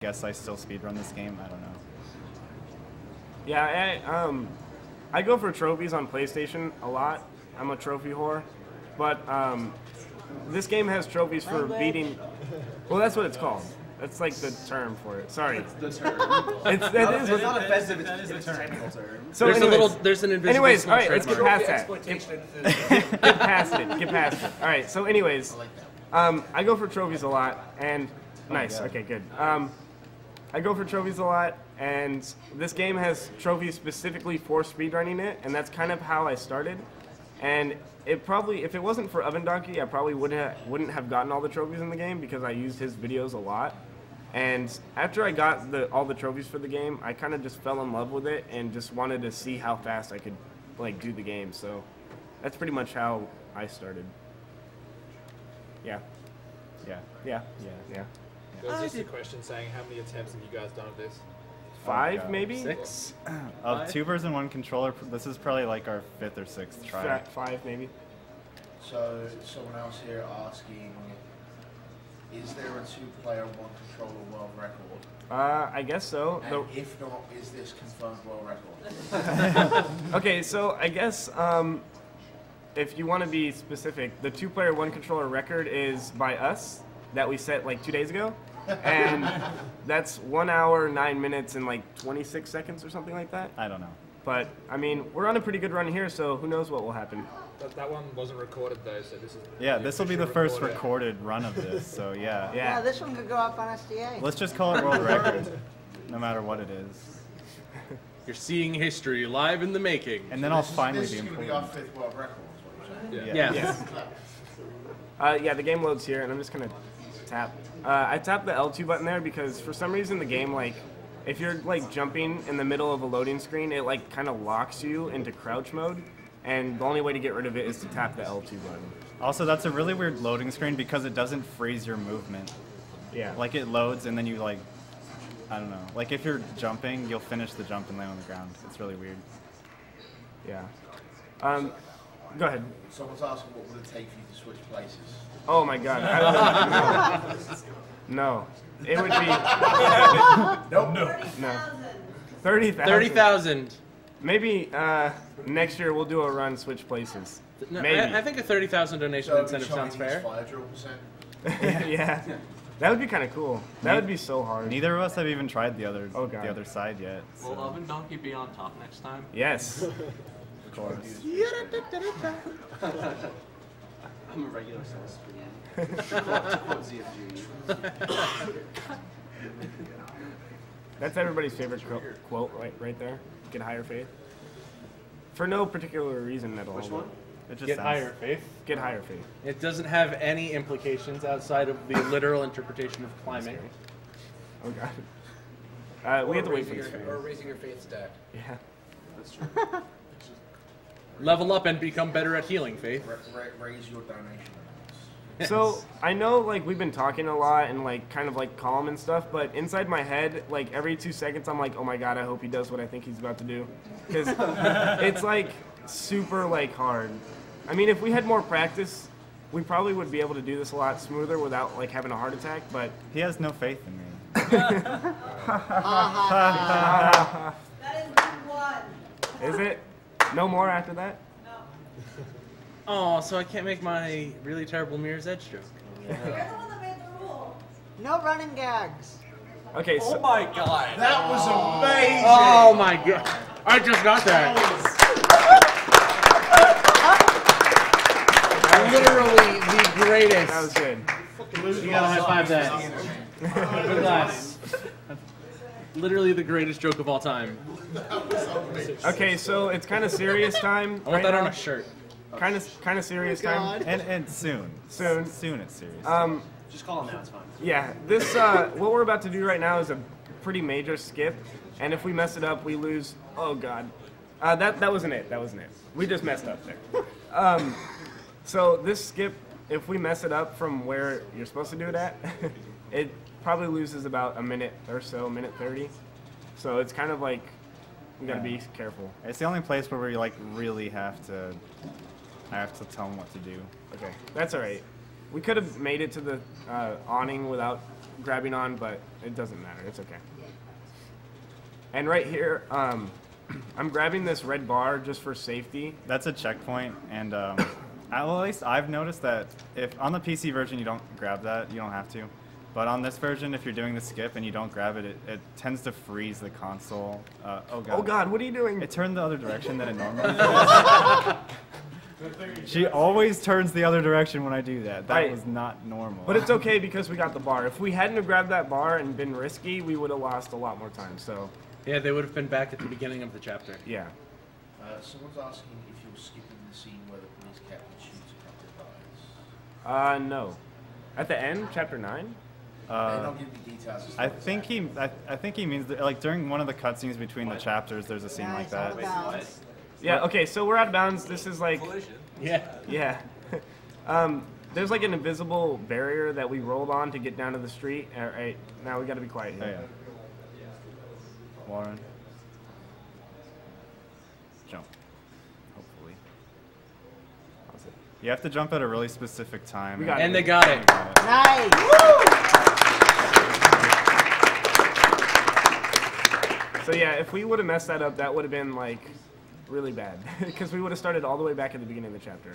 guess I still speedrun this game. I don't know. Yeah, I go for trophies on PlayStation a lot. I'm a trophy whore. But this game has trophies for beating... Well, that's what it's called. That's like the term for it. Sorry. It's the term. It's not offensive, it's a technical term. So there's an invisible anyways, all right, let's get past that. Get past it. All right, so anyways, I go for trophies a lot, and nice, okay, good. I go for trophies a lot, and this game has trophies specifically for speedrunning it, and that's kind of how I started. And it probably, if it wasn't for Oven Donkey, I probably wouldn't have gotten all the trophies in the game because I used his videos a lot. And after I got all the trophies for the game, I kind of just fell in love with it and just wanted to see how fast I could like do the game. So that's pretty much how I started. Yeah. There's just a question saying how many attempts have you guys done of this? 5, maybe? 6? Of 2 versus 1 controller, this is probably like our 5th or 6th try. 5, maybe. So, someone else here asking, is there a 2-player 1-controller world record? I guess so. And if not, is this confirmed world record? Okay, so I guess if you want to be specific, the 2-player 1-controller record is by us that we set like 2 days ago. And that's 1 hour, 9 minutes, and like 26 seconds or something like that. I don't know. But, I mean, we're on a pretty good run here, so who knows what will happen. That one wasn't recorded though, so this is... Yeah, this will be the first recorded run of this, so yeah. Yeah, this one could go up on SDA. Let's just call it world record, no matter what it is. You're seeing history live in the making. And then I'll finally be important. This is going to be our 5th world record, is what you're saying? Yeah. Yeah, the game loads here, and I'm just going to tap. I tapped the L2 button there because for some reason the game, like, if you're like jumping in the middle of a loading screen, it like kind of locks you into crouch mode, and the only way to get rid of it is to tap the L2 button. Also, that's a really weird loading screen because it doesn't freeze your movement. Yeah. Like it loads and then you like, I don't know. Like if you're jumping, you'll finish the jump and land on the ground. It's really weird. Yeah. Go ahead. Someone's asking what would it take for you to switch places? Oh my god. No. It would be... No. 30,000. 30,000. Maybe next year we'll do a run, switch places. No, Maybe. I think a 30,000 donation incentive sounds fair. Yeah. That would be kind of cool. That would be so hard. Neither of us have even tried the other side yet. So. Will Oven Donkey be on top next time? Yes. Of course. I'm a regular size. That's everybody's favorite quote right there. Get higher faith. For no particular reason at all. Which one? It just Get higher faith. Get higher faith. It doesn't have any implications outside of the literal interpretation of climbing. Oh god. We have to wait for this. Or raising your faith stack. Yeah. That's true. Level up and become better at healing, Faith. Raise your donation. So, I know, like, we've been talking a lot and, like, kind of, like, calm and stuff, but inside my head, like, every 2 seconds, I'm like, oh my god, I hope he does what I think he's about to do. Because it's, like, super, like, hard. I mean, if we had more practice, we probably would be able to do this a lot smoother without, like, having a heart attack, but... He has no faith in me. That is one. Is it? No more after that? Oh, so I can't make my really terrible Mirror's Edge joke. You're the one that made the rule. No running gags. Okay, so... Oh my god. That was amazing! Oh my god. I just got that. Literally the greatest. That was good. You gotta high five that. Good glass. Literally the greatest joke of all time. Okay, so it's kind of serious time. I want that on a shirt. Kind of serious time. And soon. Soon it's serious. Just call him now, it's fine. Yeah, this what we're about to do right now is a pretty major skip, and if we mess it up, we lose. Oh god, that wasn't it. That wasn't it. We just messed up there. So this skip, if we mess it up from where you're supposed to do it at, it probably loses about a minute or so, minute 30. So it's kind of like you gotta be careful. It's the only place where we like really have to. I have to tell him what to do. Okay, that's all right. We could have made it to the awning without grabbing on, but it doesn't matter. It's okay. And right here, I'm grabbing this red bar just for safety. That's a checkpoint, and well, at least I've noticed that if on the PC version you don't grab that, you don't have to. But on this version, if you're doing the skip and you don't grab it, it tends to freeze the console. Oh god. Oh god, what are you doing? It turned the other direction than it normally does. She always turns the other direction when I do that. That was not normal. But it's okay because we got the bar. If we hadn't have grabbed that bar and been risky, we would have lost a lot more time. So. Yeah, they would have been back at the beginning of the chapter. Yeah. Someone's asking if you're skipping the scene where the police captain shoots a couple of guys. No. At the end, chapter 9. They don't give me details. I think he means that, like during one of the cutscenes between the chapters, there's a scene like that. Yeah. Okay. So we're out of bounds. This is like. Yeah. Yeah. There's like an invisible barrier that we rolled on to get down to the street. All right. Now we got to be quiet here. Oh, yeah. Warren. Jump. Hopefully. You have to jump at a really specific time. We got and they got it. Nice. So yeah, if we would have messed that up, that would have been like really bad because we would have started all the way back at the beginning of the chapter,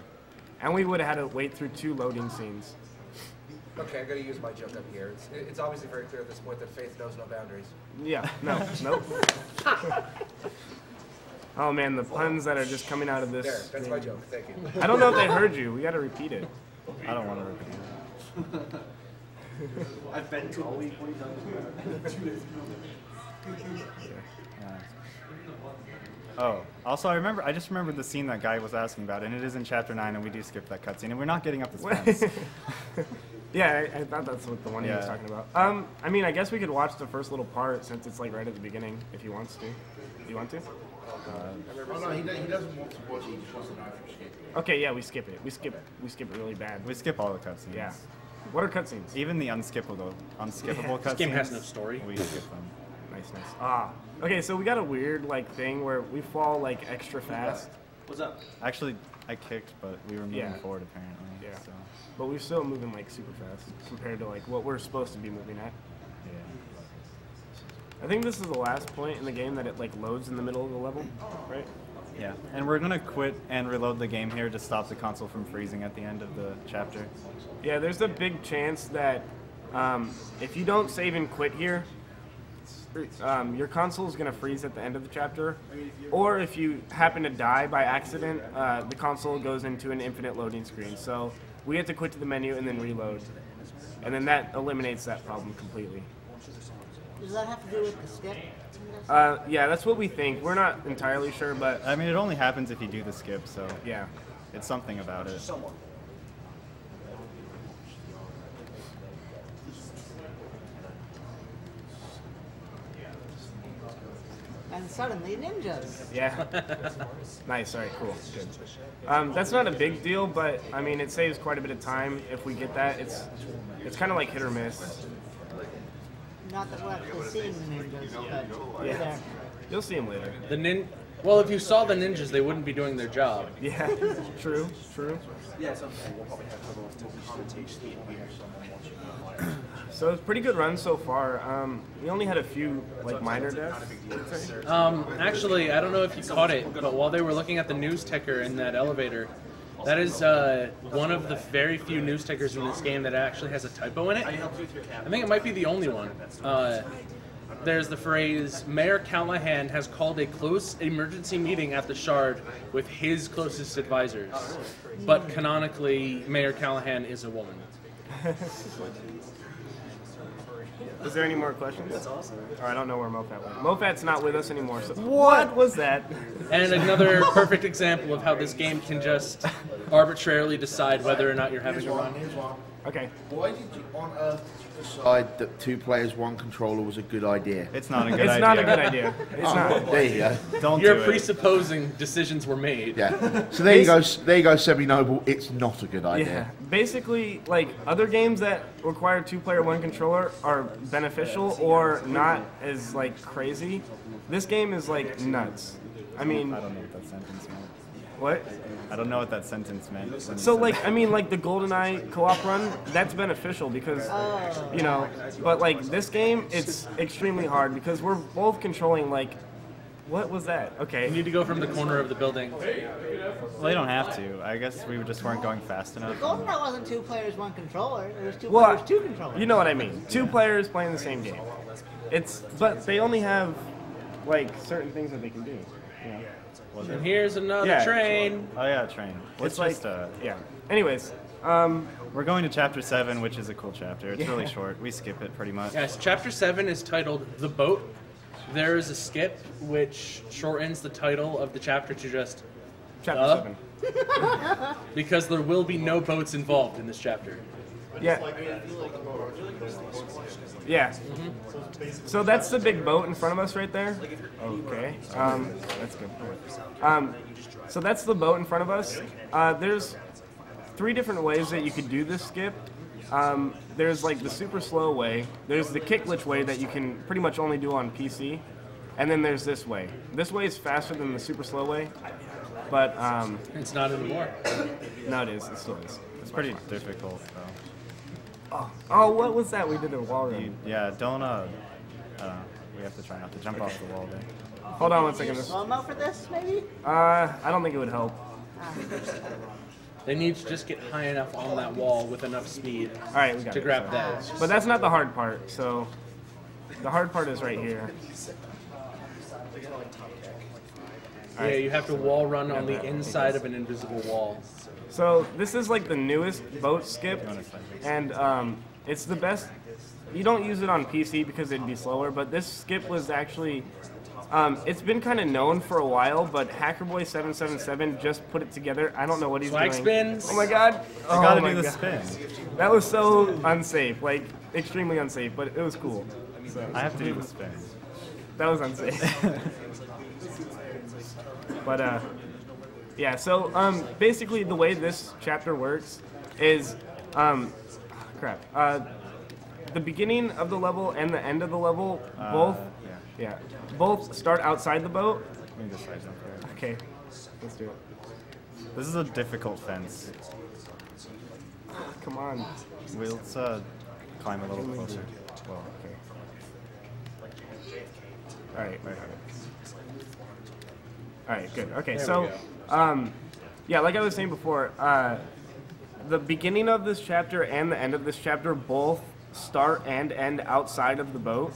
and we would have had to wait through 2 loading scenes. Okay, I'm going to use my joke up here. It's obviously very clear at this point that faith knows no boundaries. Yeah. No. Nope. Oh man, the puns that are just coming out of this. There, that's my joke. Thank you. I don't know if they heard you. We got to repeat it. I don't want to repeat it. I've been to all week. What have you done? 2 days ago. Oh, also I just remembered the scene that guy was asking about, and it is in chapter 9, and we do skip that cutscene, and we're not getting up this fence. Yeah, I thought that's what the one he was talking about. I mean, I guess we could watch the first little part since it's like right at the beginning, if he wants to. You want to? Oh no, he doesn't want to watch it. He just wants to know if you skip it. Okay, yeah, we skip it. We skip it really bad. We skip all the cutscenes. Yeah. What are cutscenes? Even the unskippable cutscenes. This game has no story. We skip them. Nice. Ah. Okay, so we got a weird like thing where we fall like extra fast. What's up? Actually, I kicked, but we were moving forward apparently. Yeah. So. But we're still moving like super fast compared to like what we're supposed to be moving at. Yeah. I think this is the last point in the game that it like loads in the middle of the level, right? Yeah, and we're gonna quit and reload the game here to stop the console from freezing at the end of the chapter. Yeah, there's a big chance that if you don't save and quit here, your console is gonna freeze at the end of the chapter, or if you happen to die by accident, the console goes into an infinite loading screen. So we have to quit to the menu and then reload, and then that eliminates that problem completely. Does that have to do with the skip? Yeah, that's what we think. We're not entirely sure, but I mean, it only happens if you do the skip, so yeah, it's something about it. And suddenly ninjas. yeah. Nice. All right. Cool. Good. That's not a big deal, but I mean, it saves quite a bit of time if we get that. It's kind of like hit or miss. Not that we're actually seeing the ninjas, but Yeah. there. You'll see them later. Well, if you saw the ninjas, they wouldn't be doing their job. Yeah. True. Yeah, so we'll probably have to go to connotation here. So it's a pretty good run so far. We only had a few like minor deaths. Actually, I don't know if you caught it, but while they were looking at the news ticker in that elevator, that is one of the very few news tickers in this game that actually has a typo in it. I think it might be the only one. There's the phrase, Mayor Callahan has called a close emergency meeting at the Shard with his closest advisors. But canonically, Mayor Callahan is a woman. Is there any more questions? That's awesome. Or I don't know where Mofat went. Mofat's not with us anymore. So what was that? And another perfect example of how this game can just arbitrarily decide whether or not you're having a run. Here's one. Okay. Why did you on earth did you decide that 2 players, 1 controller was a good idea? It's not a good It's idea. not a good idea. It's not. There you go. Don't You're do it. presupposing decisions were made. Yeah. So there you go. There you go, Semi Noble. It's not a good idea. Yeah. Basically, like other games that require 2-player, 1 controller are beneficial or not as like crazy. This game is like nuts. I mean, I don't know what that sentence meant. What? I don't know what that sentence meant. when you So said like, that. I mean, like the GoldenEye co-op run, that's beneficial because, you know, but like this game, it's extremely hard because we're both controlling like, what was that? You Okay. need to go from the corner of the building. Well, you don't have to. I guess we just weren't going fast enough. GoldenEye wasn't 2 players, 1 controller. It was 2 Well, players, 2 controllers. you know what I mean. 2 players playing the same game. But they only have like certain things that they can do. You know? And here's another Yeah. train. Oh yeah, train. It's It's like, just yeah. Anyways, we're going to chapter 7, which is a cool chapter. It's really short. We skip it pretty much. Yes, chapter 7 is titled The Boat. There is a skip which shortens the title of the chapter to just chapter 7. because there will be no boats involved in this chapter. Yeah. Yeah. So that's the big boat in front of us right there. Okay. That's good. So that's the boat in front of us. There's 3 different ways that you could do this skip. There's like the super slow way. There's the kick glitch way that you can pretty much only do on PC. And then there's this way. This way is faster than the super slow way. But, It's not anymore. no, it is. It still is. It's pretty difficult though. Oh, what was that? We did a wall run. Yeah, don't we have to try not to jump off the wall there. Hold on one second. Slow-mo for this, maybe? I don't think it would help. They need to just get high enough on that wall with enough speed All right, we got to it. grab that. But that's not the hard part. So the hard part is right here. Yeah, you have to wall run on the inside of an invisible wall. So this is like the newest boat skip, and it's the best. You don't use it on PC because it'd be slower, but this skip was actually, it's been kind of known for a while, but HackerBoy777 just put it together. I don't know what he's Swag doing. spins. Oh my god! You Oh gotta my do the God. spin. That was so unsafe, like extremely unsafe, but it was cool. So, I have to do the spin. that was unsafe. But yeah. So basically, the way this chapter works is, crap. The beginning of the level and the end of the level both, both start outside the boat. Let me just slide jump there. Okay, let's do it. This is a difficult fence. Come on. Let's climb a little closer. Well, Okay. All right. All right. Good. Okay. There So, we go. yeah, like I was saying before, the beginning of this chapter and the end of this chapter both start and end outside of the boat,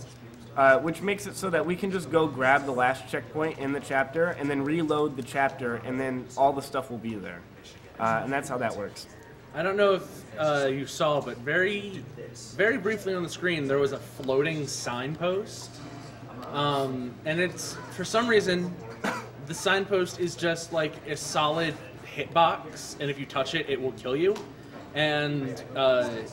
which makes it so that we can just go grab the last checkpoint in the chapter and then reload the chapter, and then all the stuff will be there. And that's how that works. I don't know if you saw, but very briefly on the screen there was a floating signpost, and it's for some reason the signpost is just like a solid hitbox, and if you touch it, it will kill you. And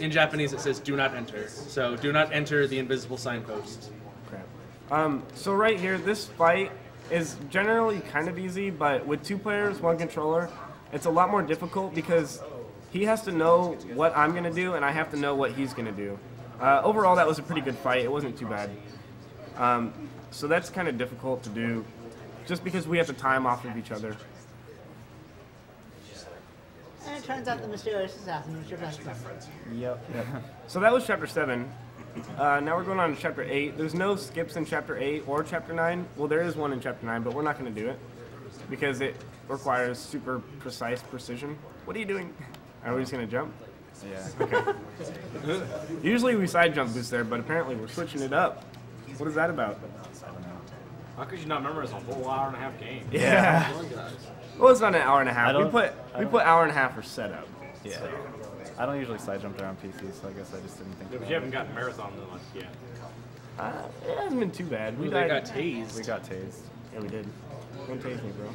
in Japanese it says "Do not enter." So do not enter the invisible signpost. Crap. So right here, this fight is generally kind of easy, but with 2 players, 1 controller, it's a lot more difficult because he has to know what I'm going to do, and I have to know what he's going to do. Overall, that was a pretty good fight. It wasn't too bad. So that's kind of difficult to do, just because we have to time off of each other. And it turns out the mysterious assassin was your best friend. Yep. So that was Chapter 7. Now we're going on to Chapter 8. There's no skips in Chapter 8 or Chapter 9. Well, there is one in Chapter 9, but we're not going to do it because it requires super precise precision. What are you doing? Are we just going to jump? Yeah. Okay. Usually we side jump boost there, but apparently we're switching it up. What is that about? How could you not remember it's a whole hour-and-a-half game? Yeah. Well, it's not an hour and a half. I We don't- put hour and a half for setup. Yeah. I don't usually side jump there on PC, so I guess I just didn't think. Yeah, but you haven't gotten marathon though, like, yet. It hasn't been too bad. We They died. got tased. We got tased. Yeah, we did. Don't tase me, bro.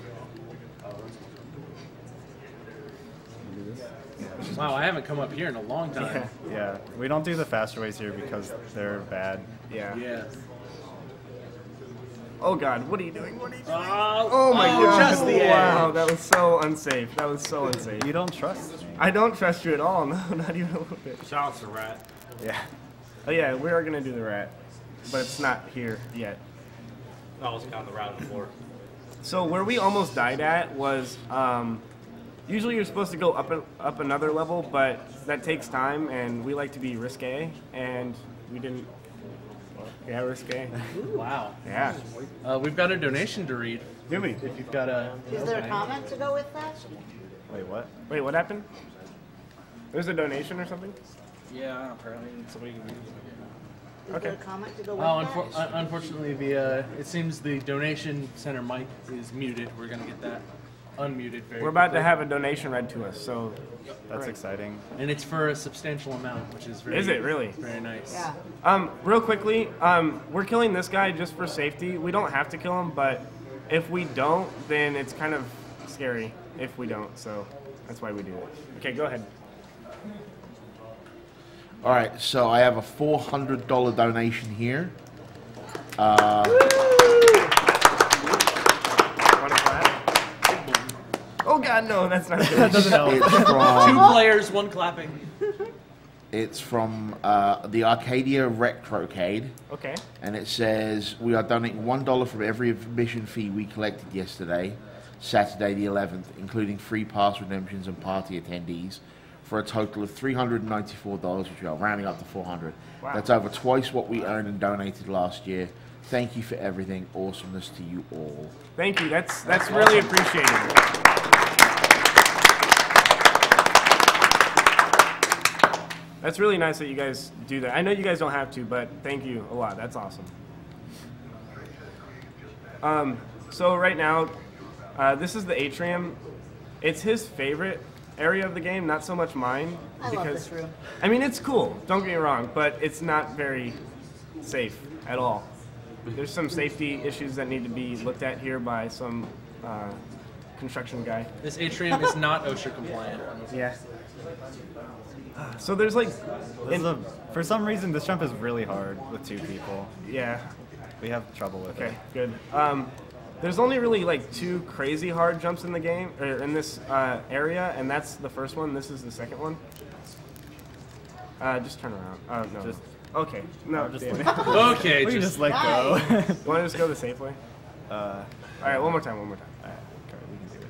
Can you do this? Wow, I haven't come up here in a long time. Yeah. We don't do the faster ways here because they're bad. Yeah. Yeah. Oh God, what are you doing? What are you doing? Oh my God! Just the Wow, edge. that was so unsafe. That was so unsafe. You don't trust me. I don't trust you at all. No, not even a little bit. Shout out to Rat. Yeah. Oh yeah, we are gonna do the rat, but it's not here yet. Oh, it's kind of the rat on the floor. So where we almost died at was usually you're supposed to go up another level, but that takes time, and we like to be risque, and we didn't. Yeah, risque. Wow. Yeah. We've got a donation to read. Do we? If you've got a. Is there a comment to go with that? Wait, what? Wait, what happened? There's a donation or something? Yeah, apparently somebody can use it. Is there a comment to go with Oh, that? unfortunately, it seems the donation center mic is muted. We're gonna get that unmuted very. We're about to quickly. have a donation read to us, so. That's Right. exciting. And it's for a substantial amount, which is very. Is it really? Very nice. Yeah. Real quickly, we're killing this guy just for safety. We don't have to kill him, but if we don't, then it's kind of scary if we don't, so that's why we do it. Okay, go ahead. All right, so I have a $400 donation here. Oh God, no, that's not good. That doesn't help. It's from, 2 players, 1 clapping. it's from the Arcadia Retrocade. Okay. And it says, we are donating $1 from every admission fee we collected yesterday, Saturday the 11th, including free pass redemptions and party attendees, for a total of $394, which we are rounding up to $400. Wow. That's over twice what we earned and donated last year. Thank you for everything. Awesomeness to you all. Thank you. That's really appreciated. That's really nice that you guys do that. I know you guys don't have to, but thank you a lot. That's awesome. So right now, this is the atrium. It's his favorite area of the game, not so much mine. I love this room. I mean, it's cool. Don't get me wrong, but it's not very safe at all. There's some safety issues that need to be looked at here by some construction guy. This atrium is not OSHA compliant. Yeah. So there's like, For some reason, this jump is really hard with 2 people. yeah. We have trouble with it. Okay, good. There's only really like 2 crazy hard jumps in the game, or in this area, and that's the first one. This is the second one. Just turn around. No. Just- Okay. No. just Damn it. Okay, We can just let go. You want to just go the safe way? All right. One more time. Alright, okay, we can do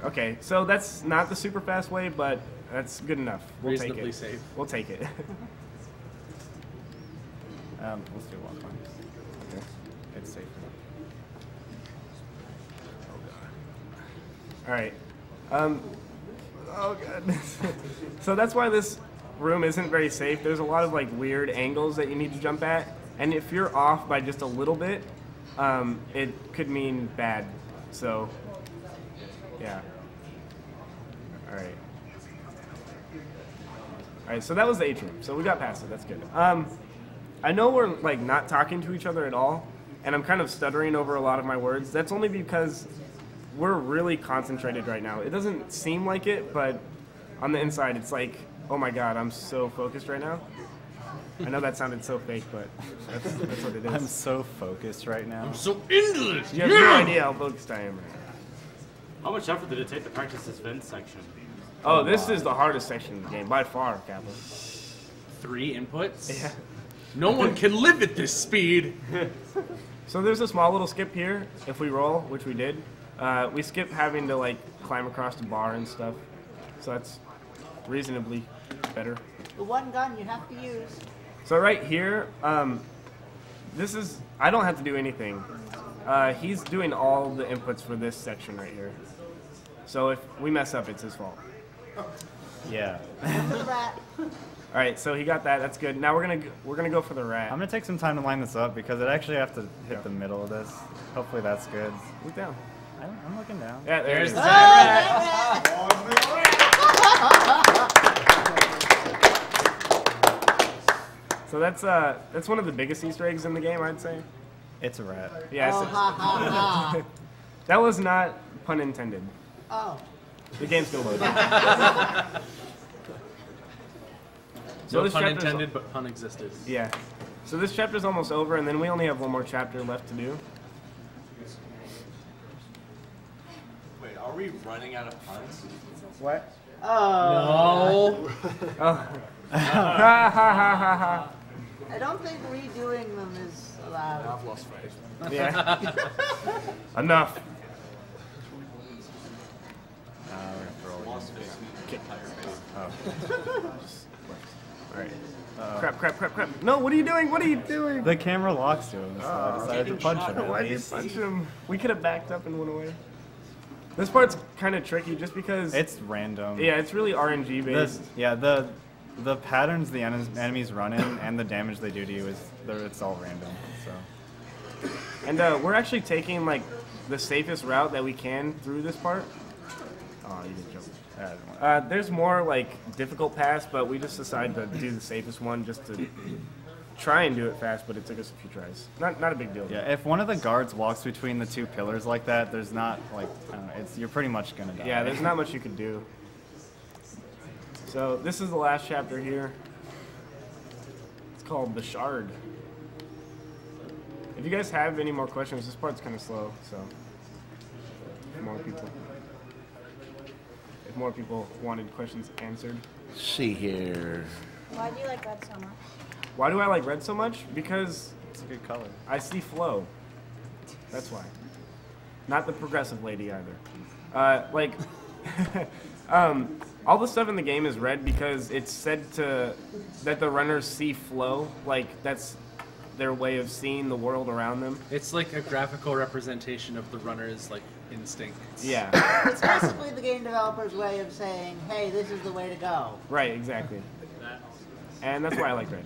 it. Okay. So that's not the super fast way, but that's good enough. We'll take Reasonably it. safe. We'll take it. Let's do 1 point. Okay. It's safe. All right. Oh god. So that's why this room isn't very safe. There's a lot of like weird angles that you need to jump at, and if you're off by just a little bit, it could mean bad. So, yeah. All right. All right. So that was the atrium. So we got past it. That's good. I know we're like not talking to each other at all, and I'm kind of stuttering over a lot of my words. That's only because we're really concentrated right now. It doesn't seem like it, but on the inside, it's like, oh my god, I'm so focused right now. I know that sounded so fake, but that's what it is. I'm so focused right now. So into this. You have no idea how focused I am right now. How much effort did it take to practice this vent section? Oh, this is the hardest section of the game, by far, Kaplan. 3 inputs? Yeah. No one can live at this speed. So there's a small little skip here. If we roll, which we did, we skip having to like climb across the bar and stuff. So that's reasonably better. The one gun you have to use. So right here, this is, I don't have to do anything. He's doing all the inputs for this section right here. So if we mess up, it's his fault. Yeah. The rat. All right, so he got that. That's good. Now we're gonna go for the rat. I'm gonna take some time to line this up because I actually have to hit the middle of this. Hopefully that's good. Look down. I'm looking down. Yeah, There's the rat. So that's one of the biggest Easter eggs in the game, I'd say. It's a rat. Yes. Oh, ha, ha, ha. That was not pun intended. Oh. The game's still loading. No this pun chapter's- intended, but pun existed. Yeah. So this chapter's almost over, and then we only have 1 more chapter left to do. Wait, are we running out of puns? What? Oh. No. Ha ha ha ha ha. I don't think redoing them is allowed. I've lost faith. Yeah. Enough. Alright. Crap. No, what are you doing? What are you doing? The camera locks to him, so I decided to punch him. Why did you punch him? We could have backed up and went away. This part's kind of tricky just because... It's random. Yeah, it's really RNG based. The patterns the enemies run in and the damage they do to you it's all random. So. And we're actually taking like the safest route that we can through this part. Oh, you didn't jump. There's more like difficult paths, but we just decided to do the safest one just to try and do it fast. But it took us a few tries. Not a big deal. Yeah, if one of the guards walks between the two pillars like that, there's not like I don't know, you're pretty much gonna die. Yeah, there's not much you can do. So this is the last chapter here. It's called The Shard. If you guys have any more questions, this part's kind of slow, so if more people wanted questions answered. Let's see here. Why do you like red so much? Why do I like red so much? Because it's a good color. I see flow. That's why. Not the progressive lady either. All the stuff in the game is red because it's said that the runners see flow, like that's their way of seeing the world around them. It's like a graphical representation of the runner's like instincts. Yeah. It's basically the game developer's way of saying, hey, this is the way to go. Right, exactly. And that's why I like red.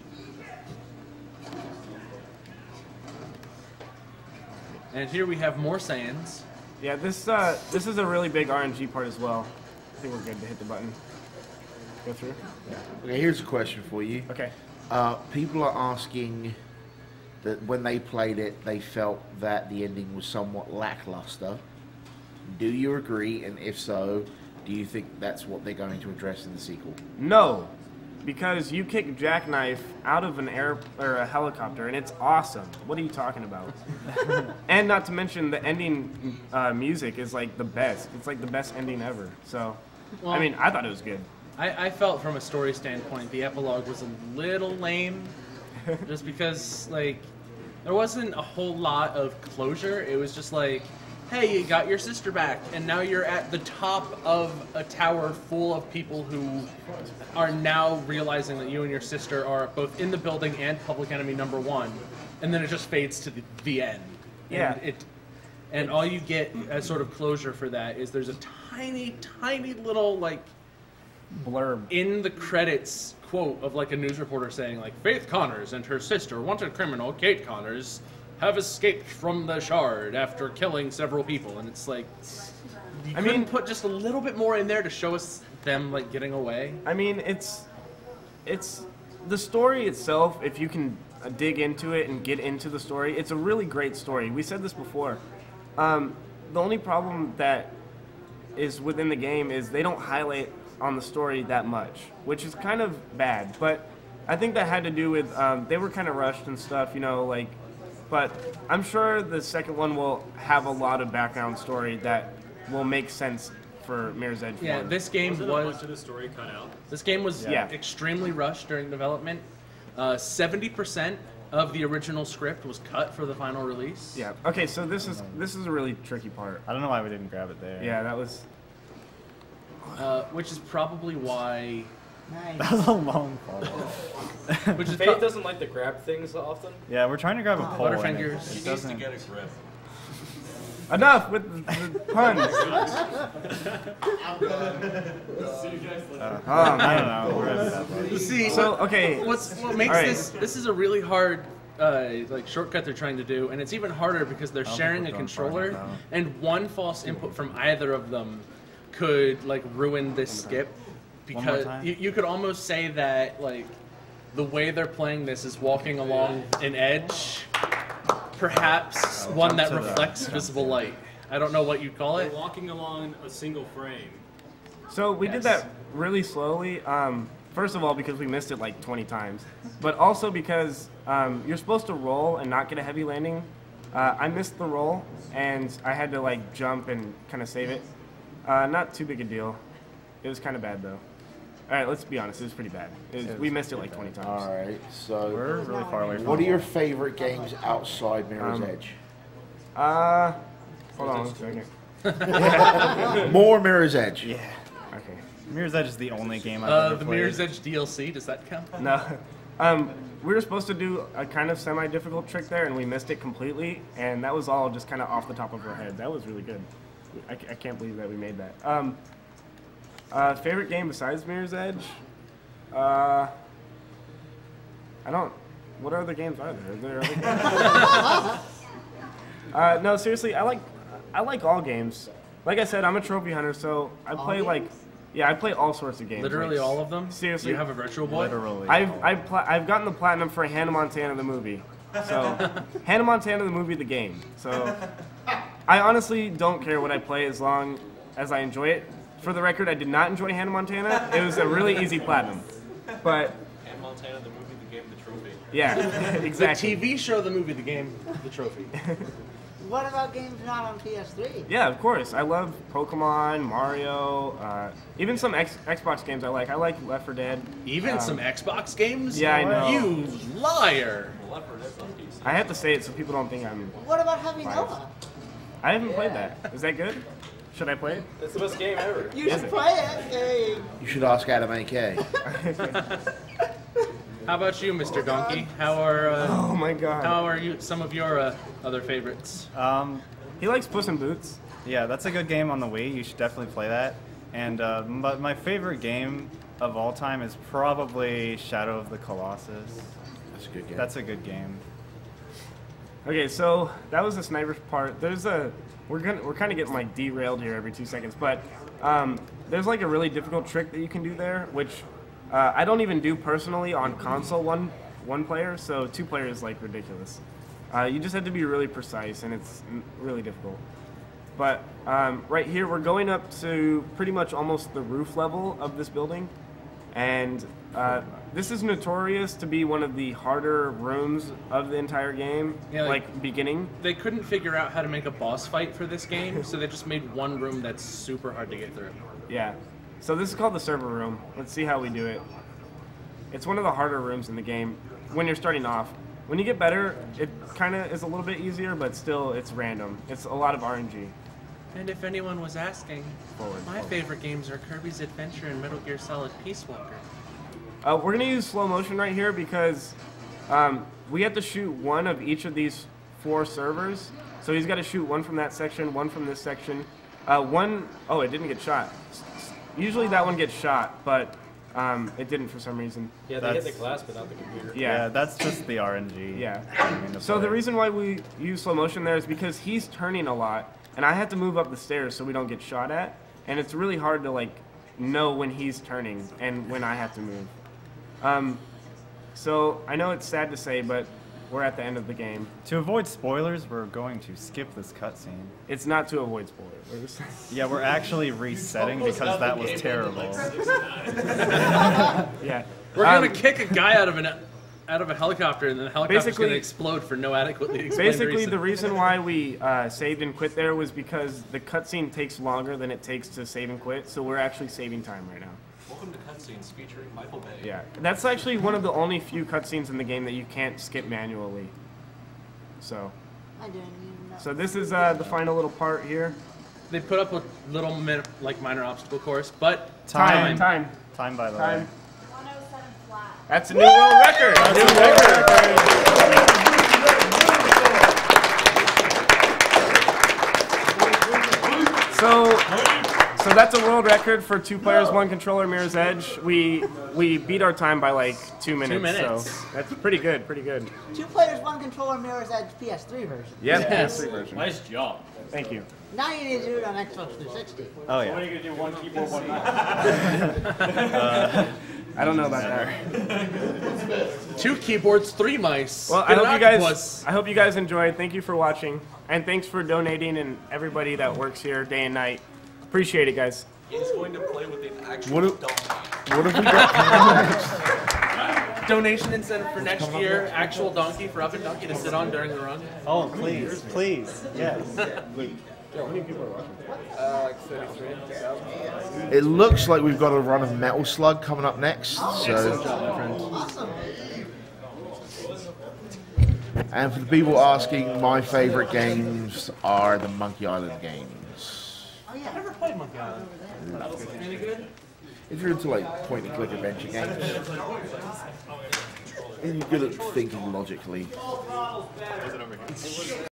And here we have more Saiyans. Yeah, this is a really big RNG part as well. I think we're good to hit the button. Go through? Yeah. Okay, here's a question for you. Okay. People are asking that when they played it, they felt that the ending was somewhat lackluster. Do you agree? And if so, do you think that's what they're going to address in the sequel? No, because you kick Jackknife out of an air or a helicopter, and it's awesome. What are you talking about? And not to mention the ending music is like the best. It's like the best ending ever. So, Well, I mean, I thought it was good. I felt from a story standpoint, the epilogue was a little lame, just because like there wasn't a whole lot of closure. It was just like, hey, you got your sister back, and now you're at the top of a tower full of people who are now realizing that you and your sister are both in the building and public enemy number one, and then it just fades to the end. Yeah. And all you get as sort of closure for that is there's a tiny, tiny little like blurb in the credits quote of like a news reporter saying like Faith Connors and her sister, wanted criminal Kate Connors, have escaped from the Shard after killing several people, and it's like you couldn't put just a little bit more in there to show us them like getting away. I mean, it's the story itself. If you can dig into it and get into the story, it's a really great story. We said this before. The only problem that is within the game is they don't highlight on the story that much, which is kind of bad. But I think that had to do with they were kind of rushed and stuff, you know, like. But I'm sure the second one will have a lot of background story that will make sense for Mirror's Edge 1. Yeah, this game was. was. Much of the story cut out? This game was extremely rushed during development. 70% of the original script was cut for the final release. Yeah. Okay, so this is a really tricky part. I don't know why we didn't grab it there. Yeah, that was. Which is probably why. Nice. That was a long fall. Which is Faith doesn't like to grab things often. Yeah, we're trying to grab a pole. Butterfingers. He needs to get a grip. Enough with the puns. I don't know. We're at that point. See, So okay, what makes this is a really hard like shortcut they're trying to do, and it's even harder because they're sharing a controller, and one false input from either of them could like ruin this skip. Because you could almost say that like the way they're playing this is walking along an edge, perhaps one that reflects visible light. I don't know what you'd call it. We're walking along a single frame. so we did that really slowly. First of all, because we missed it like 20 times, but also because you're supposed to roll and not get a heavy landing. I missed the roll, and I had to like jump and kind of save it. Not too big a deal. It was kind of bad though. right, let's be honest. It was pretty bad. We missed it like 20 times. All right, so We're really far away from what are the your wall. favorite games outside Mirror's Edge? Hold on one second. More Mirror's Edge. Yeah. Okay. Mirror's Edge is the only game I've ever The played. Mirror's Edge DLC, does that count? No. We were supposed to do a kind of semi-difficult trick there, and we missed it completely, and that was all just kind of off the top of our head. That was really good. I can't believe that we made that. Favorite game besides Mirror's Edge? I don't... What other games are there? Are there other games? No, seriously, I like all games. Like I said, I'm a trophy hunter, so I play like... Yeah, I play all sorts of games. Literally like, all of them? Seriously. You have a Virtual Boy? Literally. I've gotten the platinum for Hannah Montana the movie. So, Hannah Montana the movie, the game. So, I honestly don't care what I play as long as I enjoy it. For the record, I did not enjoy Hannah Montana. It was a really easy platinum. But, Hannah Montana, the movie, the game, the trophy. yeah, exactly. The TV show, the movie, the game, the trophy. What about games not on PS3? Yeah, of course. I love Pokemon, Mario, even some Xbox games I like. I like Left 4 Dead. Even some Xbox games? Yeah, I know. You liar! Well, Left 4 Dead's on PC. I have to say it so people don't think I'm... What about Heavy Nova? I haven't played that. Is that good? Should I play it? It's the best game ever. You should play it. Hey. You should ask Adam AK. How about you, Mr. Donkey? How are Oh my god. how are you? Some of your other favorites? He likes Puss in Boots. Yeah, that's a good game on the Wii. You should definitely play that. And but my favorite game of all time is probably Shadow of the Colossus. That's a good game. That's a good game. Okay, so that was the sniper part. There's a we're kind of getting like derailed here every 2 seconds, but there's like a really difficult trick that you can do there, which I don't even do personally on console one player. So 2 players is like ridiculous. You just have to be really precise, and it's really difficult. But right here, we're going up to pretty much almost the roof level of this building, and this is notorious to be one of the harder rooms of the entire game, Yeah, like beginning. They couldn't figure out how to make a boss fight for this game, so they just made one room that's super hard to get through. Yeah. So this is called the server room. Let's see how we do it. It's one of the harder rooms in the game when you're starting off. When you get better, it kind of is a little bit easier, but still it's random. It's a lot of RNG. And if anyone was asking, Forward. my favorite games are Kirby's Adventure and Metal Gear Solid Peace Walker. We're going to use slow motion right here because we have to shoot one of each of these 4 servers. So he's got to shoot one from that section, one from this section. Oh, it didn't get shot. Usually that one gets shot, but it didn't for some reason. Yeah, they hit the glass, but not the computer. Yeah, that's just the RNG. Yeah. I mean, So the reason why we use slow motion there is because he's turning a lot, and I have to move up the stairs so we don't get shot at, and it's really hard to like know when he's turning and when I have to move. So I know it's sad to say, but we're at the end of the game. To avoid spoilers, we're going to skip this cutscene. It's not to avoid spoilers. Yeah, we're actually resetting because that was terrible. Yeah. We're gonna kick a guy out of a helicopter, and then the helicopter's Basically- gonna explode for no adequately explained Basically, reason. the reason why we saved and quit there was because the cutscene takes longer than it takes to save and quit, so we're actually saving time right now. Welcome to Cutscenes featuring Michael Bay. Yeah, that's actually one of the only few cutscenes in the game that you can't skip manually. So, I didn't even know. so this is the final little part here. They put up a little minor obstacle course, but Time. Time, by the way. Time. 107 flat. That's a new world record. So that's a world record for 2 players, 1 controller, Mirror's Edge. We beat our time by like 2 minutes. 2 minutes. So that's pretty good. 2 players, 1 controller, Mirror's Edge PS3 version. Yep. Yes. PS3 version. Nice job. Thank you. Now you need to do it on Xbox 360. Oh yeah. What are you gonna do? One keyboard, one mouse. I don't know about that. 2 keyboards, 3 mice. Well, Get I an octopus. hope you guys enjoyed. Thank you for watching, and thanks for donating and everybody that works here day and night. Appreciate it, guys. He's going to play with an actual What donkey. What have we got? Donation incentive for next year, actual donkey for Up and Donkey to sit on during the run. Oh, please, please, yes. How many people are watching? Like 33,000. It looks like we've got a run of Metal Slug coming up next. So, and for the people asking, my favorite games are the Monkey Island games. Oh yeah. I never played Monkey Island. Any good? If you're into like point and click adventure games, and you're good at thinking logically.